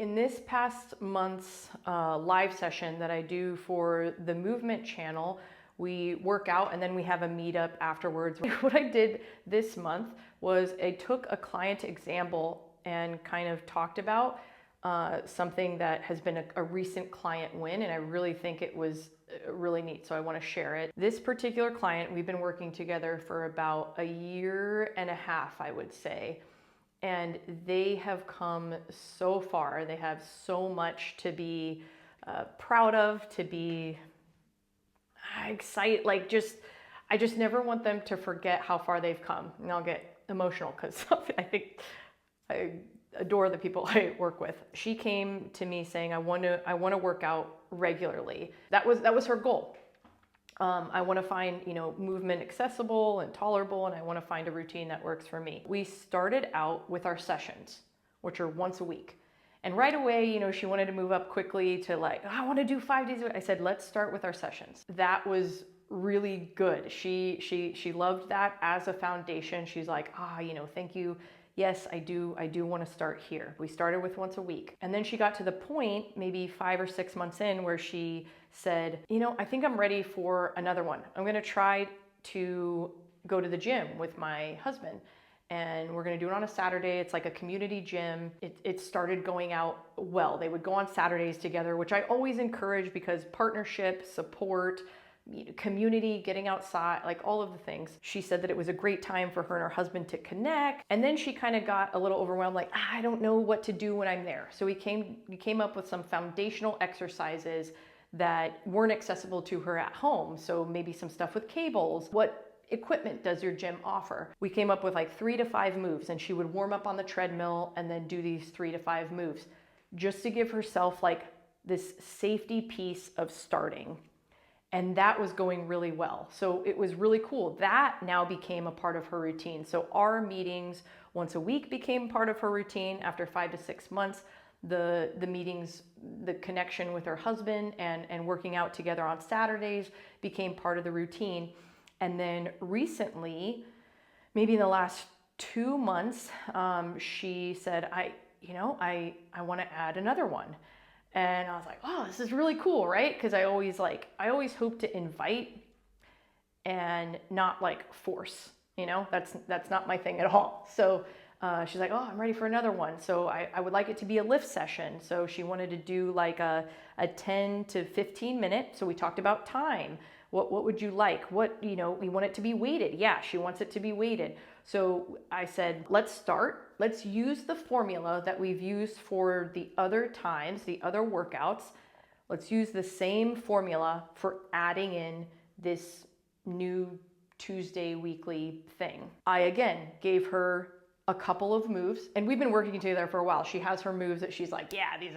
In this past month's live session that I do for the movement channel, we work out and then we have a meetup afterwards. What I did this month was I took a client example and kind of talked about something that has been a recent client win, and I really think it was really neat, so I want to share it. This particular client, we've been working together for about a year and a half, I would say. And they have come so far. They have so much to be proud of, to be excited. I just never want them to forget how far they've come. And I'll get emotional because I think I adore the people I work with. She came to me saying, I want to work out regularly. That was her goal. I want to find, movement accessible and tolerable, and I want to find a routine that works for me. We started out with our sessions, which are once a week. And right away, she wanted to move up quickly to I want to do 5 days a week. I said, let's start with our sessions. That was really good. She loved that as a foundation. She's like, thank you. Yes, I do want to start here. We started with once a week. And then she got to the point, maybe 5 or 6 months in, where she said, I think I'm ready for another one. I'm going to try to go to the gym with my husband. And we're going to do it on a Saturday. It's like a community gym. It started going out well. They would go on Saturdays together, which I always encourage because partnership, support, community, getting outside, like all of the things. She said that it was a great time for her and her husband to connect. And then she kind of got a little overwhelmed, I don't know what to do when I'm there. So we came up with some foundational exercises that weren't accessible to her at home. So maybe some stuff with cables. What equipment does your gym offer? We came up with 3 to 5 moves, and she would warm up on the treadmill and then do these 3 to 5 moves just to give herself this safety piece of starting. And that was going really well. So it was really cool. That now became a part of her routine. So our meetings once a week became part of her routine. After 5 to 6 months, the meetings, the connection with her husband and working out together on Saturdays became part of the routine. And then recently, maybe in the last 2 months, she said, I want to add another one. And I was like, oh, this is really cool, right? Because I always hope to invite and not force, that's not my thing at all. So she's like, oh, I'm ready for another one. So I would like it to be a lift session. So she wanted to do a 10 to 15 minute. So we talked about time. What would you like? We want it to be weighted. Yeah, she wants it to be weighted. So I said, let's start. Let's use the formula that we've used for the other times, the other workouts. Let's use the same formula for adding in this new Tuesday weekly thing. I again gave her a couple of moves, and we've been working together for a while. She has her moves that she's like, yeah, these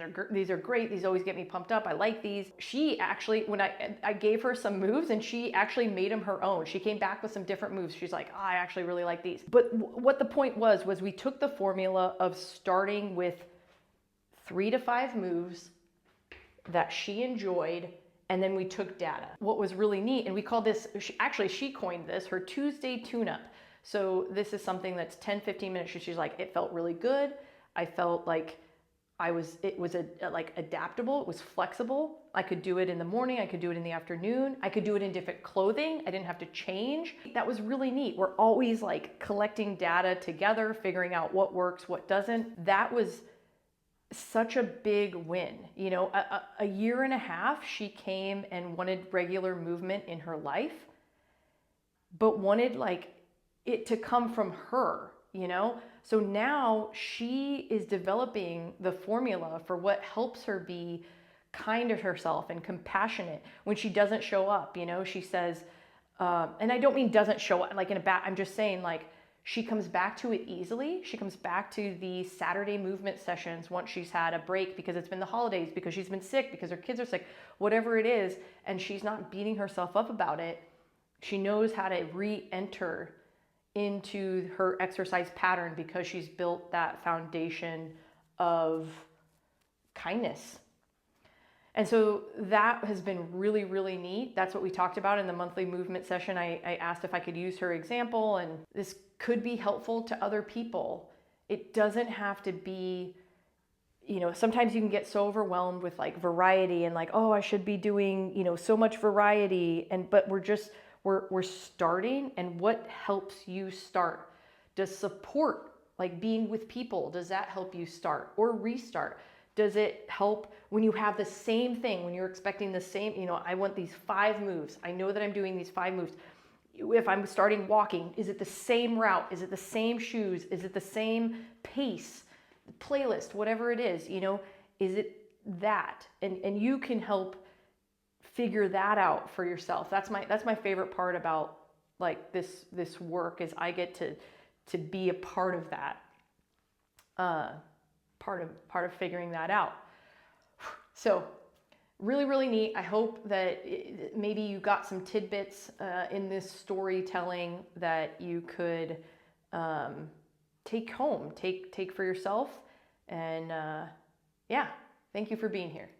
are great. These always get me pumped up. I like these. She actually, when I gave her some moves, and she actually made them her own. She came back with some different moves. She's like, oh, I actually really like these. But what the point was we took the formula of starting with 3 to 5 moves that she enjoyed, and then we took data. What was really neat, and we called this, she coined this, her Tuesday tune-up. So this is something that's 10, 15 minutes. She's like, it felt really good. I felt like it was adaptable. It was flexible. I could do it in the morning. I could do it in the afternoon. I could do it in different clothing. I didn't have to change. That was really neat. We're always collecting data together, figuring out what works, what doesn't. That was such a big win. A year and a half, she came and wanted regular movement in her life, but wanted it to come from her, So now she is developing the formula for what helps her be kind to herself and compassionate when she doesn't show up. She says, and I don't mean doesn't show up in a bad, I'm just saying she comes back to it easily. She comes back to the Saturday movement sessions once she's had a break because it's been the holidays, because she's been sick, because her kids are sick, whatever it is, and she's not beating herself up about it. She knows how to re-enter into her exercise pattern because she's built that foundation of kindness. And so that has been really, really neat. That's what we talked about in the monthly movement session. I asked if I could use her example, and this could be helpful to other people. It doesn't have to be sometimes you can get so overwhelmed with like variety and like, oh, I should be doing, so much variety. But we're starting. And what helps you start? Does support, like being with people, does that help you start or restart? Does it help when you have the same thing, when you're expecting the same, I want these 5 moves. I know that I'm doing these 5 moves. If I'm starting walking, is it the same route? Is it the same shoes? Is it the same pace, playlist, whatever it is, is it that? And you can help figure that out for yourself. That's my favorite part about like this work is I get to be a part of that, part of figuring that out. So really, really neat. I hope that maybe you got some tidbits in this storytelling that you could take home, take for yourself. And yeah, thank you for being here.